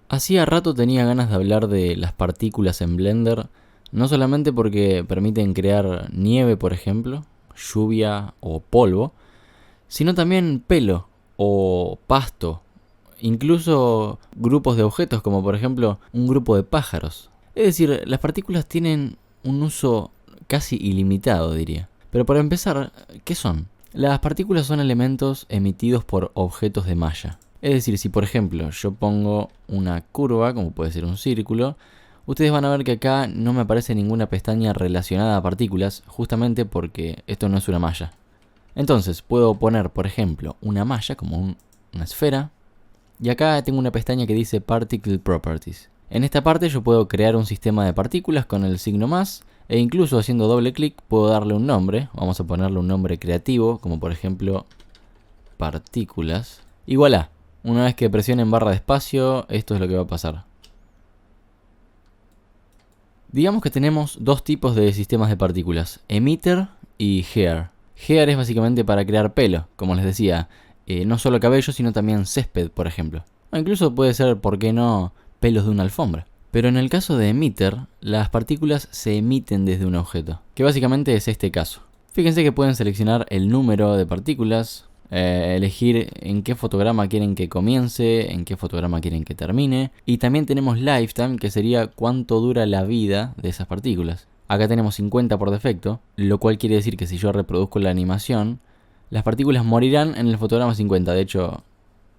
Hacía rato tenía ganas de hablar de las partículas en Blender, no solamente porque permiten crear nieve, por ejemplo, lluvia o polvo, sino también pelo o pasto, incluso grupos de objetos como por ejemplo un grupo de pájaros. Es decir, las partículas tienen un uso casi ilimitado, diría. Pero para empezar, ¿qué son? Las partículas son elementos emitidos por objetos de malla. Es decir, si por ejemplo yo pongo una curva, como puede ser un círculo, ustedes van a ver que acá no me aparece ninguna pestaña relacionada a partículas, justamente porque esto no es una malla. Entonces puedo poner, por ejemplo, una malla como una esfera, y acá tengo una pestaña que dice Particle Properties. En esta parte yo puedo crear un sistema de partículas con el signo más, e incluso haciendo doble clic puedo darle un nombre. Vamos a ponerle un nombre creativo, como por ejemplo partículas. Y voilà, una vez que presionen barra de espacio, esto es lo que va a pasar. Digamos que tenemos dos tipos de sistemas de partículas, emitter y hair. Hair es básicamente para crear pelo, como les decía, no solo cabello, sino también césped, por ejemplo. O incluso puede ser, ¿por qué no?, pelos de una alfombra. Pero en el caso de emitter, las partículas se emiten desde un objeto, que básicamente es este caso. Fíjense que pueden seleccionar el número de partículas, elegir en qué fotograma quieren que comience, en qué fotograma quieren que termine. Y también tenemos lifetime, que sería cuánto dura la vida de esas partículas. Acá tenemos 50 por defecto, lo cual quiere decir que si yo reproduzco la animación, las partículas morirán en el fotograma 50, de hecho,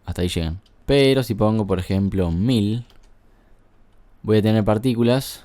hasta ahí llegan. Pero si pongo, por ejemplo, 1000, voy a tener partículas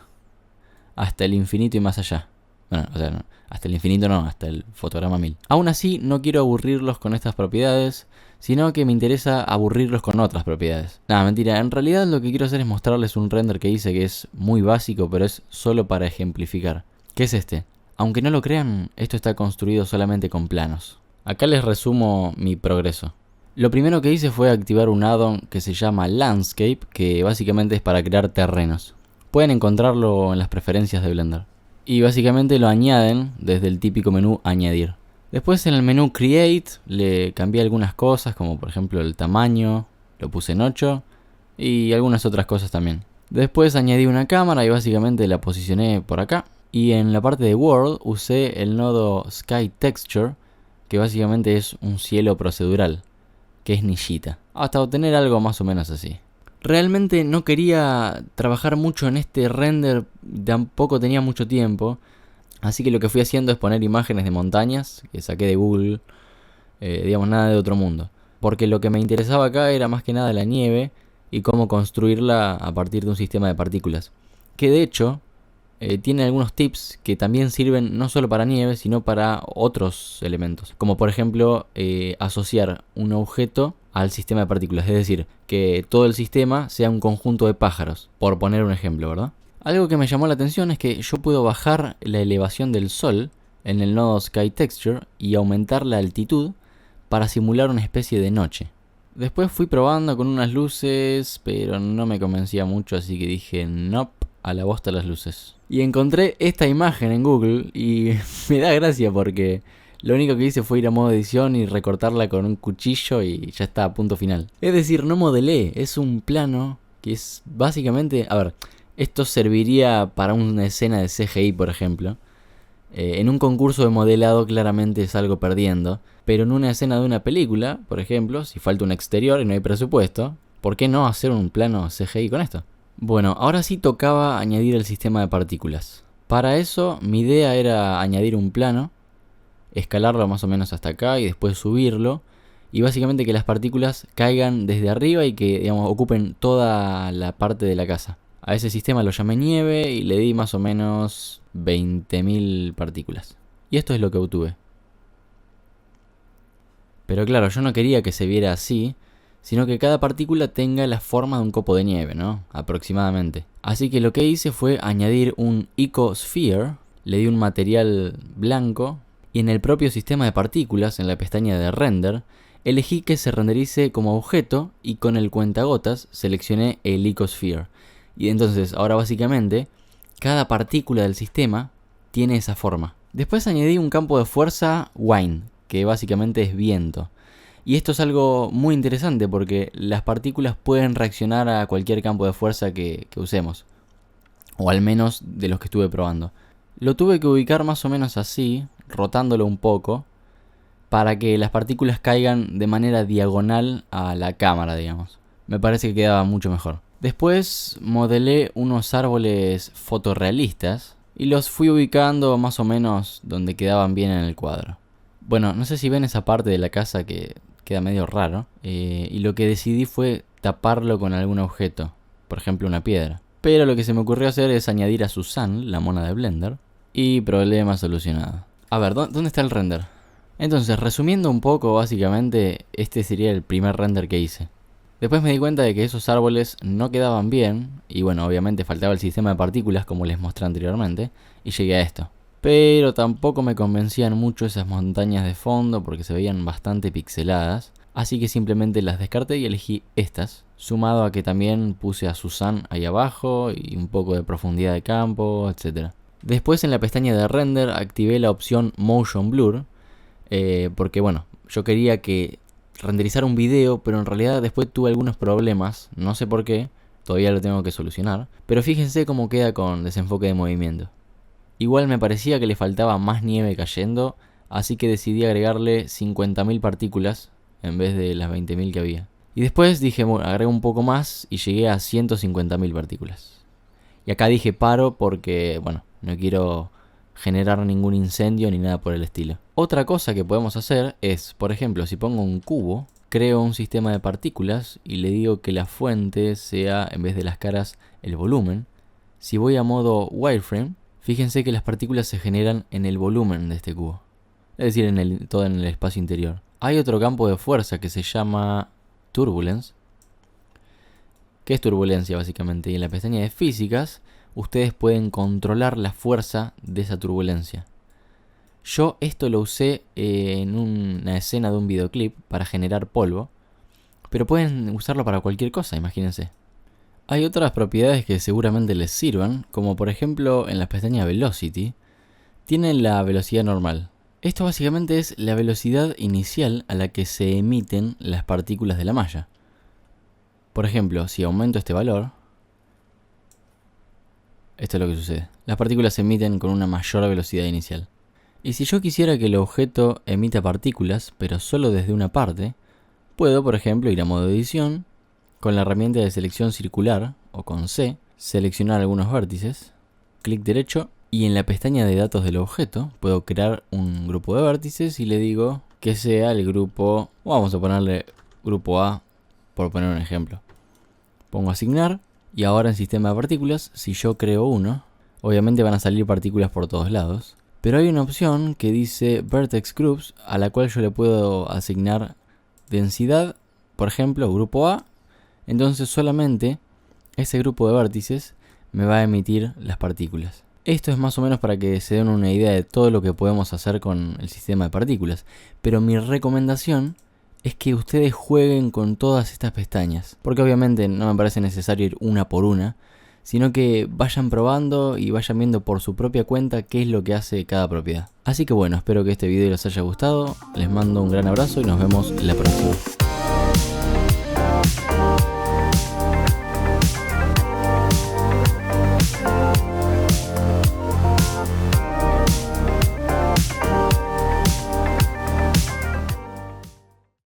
hasta el infinito y más allá. Bueno, o sea, no, hasta el infinito no, hasta el fotograma 1000. Aún así, no quiero aburrirlos con estas propiedades, sino que me interesa aburrirlos con otras propiedades. Nada, mentira, en realidad lo que quiero hacer es mostrarles un render que hice que es muy básico, pero es solo para ejemplificar. ¿Qué es este? Aunque no lo crean, esto está construido solamente con planos. Acá les resumo mi progreso. Lo primero que hice fue activar un add-on que se llama Landscape, que básicamente es para crear terrenos. Pueden encontrarlo en las preferencias de Blender. Y básicamente lo añaden desde el típico menú Añadir. Después en el menú Create le cambié algunas cosas, como por ejemplo el tamaño, lo puse en 8 y algunas otras cosas también. Después añadí una cámara y básicamente la posicioné por acá. Y en la parte de World usé el nodo Sky Texture, que básicamente es un cielo procedural, que es Nishita, hasta obtener algo más o menos así. Realmente no quería trabajar mucho en este render, tampoco tenía mucho tiempo, así que lo que fui haciendo es poner imágenes de montañas que saqué de Google, digamos nada de otro mundo. Porque lo que me interesaba acá era más que nada la nieve y cómo construirla a partir de un sistema de partículas. Que de hecho tiene algunos tips que también sirven no solo para nieve, sino para otros elementos. Como por ejemplo asociar un objeto al sistema de partículas. Es decir, que todo el sistema sea un conjunto de pájaros. Por poner un ejemplo, ¿verdad? Algo que me llamó la atención es que yo puedo bajar la elevación del sol en el nodo Sky Texture y aumentar la altitud para simular una especie de noche. Después fui probando con unas luces, pero no me convencía mucho, así que dije nope, a la bosta las luces. Y encontré esta imagen en Google y me da gracia porque lo único que hice fue ir a modo edición y recortarla con un cuchillo y ya está, a punto final. Es decir, no modelé, es un plano que es básicamente... A ver, esto serviría para una escena de CGI, por ejemplo. En un concurso de modelado claramente salgo perdiendo. Pero en una escena de una película, por ejemplo, si falta un exterior y no hay presupuesto, ¿por qué no hacer un plano CGI con esto? Bueno, ahora sí tocaba añadir el sistema de partículas. Para eso, mi idea era añadir un plano, escalarlo más o menos hasta acá y después subirlo. Y básicamente que las partículas caigan desde arriba y que, digamos, ocupen toda la parte de la casa. A ese sistema lo llamé nieve y le di más o menos 20.000 partículas. Y esto es lo que obtuve. Pero claro, yo no quería que se viera así, sino que cada partícula tenga la forma de un copo de nieve, ¿no? Aproximadamente. Así que lo que hice fue añadir un Icosphere, le di un material blanco, y en el propio sistema de partículas, en la pestaña de render, elegí que se renderice como objeto y con el cuentagotas seleccioné el Icosphere. Y entonces, ahora básicamente, cada partícula del sistema tiene esa forma. Después añadí un campo de fuerza Wind, que básicamente es viento. Y esto es algo muy interesante porque las partículas pueden reaccionar a cualquier campo de fuerza que usemos. O al menos de los que estuve probando. Lo tuve que ubicar más o menos así, rotándolo un poco, para que las partículas caigan de manera diagonal a la cámara, digamos. Me parece que quedaba mucho mejor. Después modelé unos árboles fotorrealistas y los fui ubicando más o menos donde quedaban bien en el cuadro. Bueno, no sé si ven esa parte de la casa que queda medio raro, y lo que decidí fue taparlo con algún objeto, por ejemplo una piedra. Pero lo que se me ocurrió hacer es añadir a Susan, la mona de Blender, y problema solucionado. A ver, ¿dónde está el render? Entonces, resumiendo un poco, básicamente, este sería el primer render que hice. Después me di cuenta de que esos árboles no quedaban bien, y bueno, obviamente faltaba el sistema de partículas como les mostré anteriormente, y llegué a esto. Pero tampoco me convencían mucho esas montañas de fondo porque se veían bastante pixeladas, así que simplemente las descarté y elegí estas, sumado a que también puse a Susan ahí abajo y un poco de profundidad de campo, etc. Después en la pestaña de render activé la opción Motion Blur, porque bueno, yo quería que renderizar un video, pero en realidad después tuve algunos problemas, no sé por qué, todavía lo tengo que solucionar, pero fíjense cómo queda con desenfoque de movimiento. Igual me parecía que le faltaba más nieve cayendo, así que decidí agregarle 50.000 partículas en vez de las 20.000 que había. Y después dije, bueno, agrego un poco más y llegué a 150.000 partículas. Y acá dije paro porque, bueno, no quiero generar ningún incendio ni nada por el estilo. Otra cosa que podemos hacer es, por ejemplo, si pongo un cubo, creo un sistema de partículas y le digo que la fuente sea, en vez de las caras, el volumen. Si voy a modo wireframe, fíjense que las partículas se generan en el volumen de este cubo. Es decir, todo en el espacio interior. Hay otro campo de fuerza que se llama Turbulence. ¿Qué es turbulencia básicamente? Y en la pestaña de físicas, ustedes pueden controlar la fuerza de esa turbulencia. Yo esto lo usé en una escena de un videoclip para generar polvo. Pero pueden usarlo para cualquier cosa, imagínense. Hay otras propiedades que seguramente les sirvan, como por ejemplo en la pestaña Velocity, tienen la velocidad normal. Esto básicamente es la velocidad inicial a la que se emiten las partículas de la malla. Por ejemplo, si aumento este valor, esto es lo que sucede. Las partículas se emiten con una mayor velocidad inicial. Y si yo quisiera que el objeto emita partículas, pero solo desde una parte, puedo, por ejemplo, ir a modo edición, con la herramienta de selección circular, o con C, seleccionar algunos vértices, clic derecho, y en la pestaña de datos del objeto, puedo crear un grupo de vértices y le digo que sea el grupo, vamos a ponerle grupo A, por poner un ejemplo. Pongo asignar, y ahora en sistema de partículas, si yo creo uno, obviamente van a salir partículas por todos lados, pero hay una opción que dice Vertex Groups, a la cual yo le puedo asignar densidad, por ejemplo, grupo A. Entonces solamente ese grupo de vértices me va a emitir las partículas. Esto es más o menos para que se den una idea de todo lo que podemos hacer con el sistema de partículas. Pero mi recomendación es que ustedes jueguen con todas estas pestañas. Porque obviamente no me parece necesario ir una por una, sino que vayan probando y vayan viendo por su propia cuenta qué es lo que hace cada propiedad. Así que bueno, espero que este video les haya gustado. Les mando un gran abrazo y nos vemos en la próxima.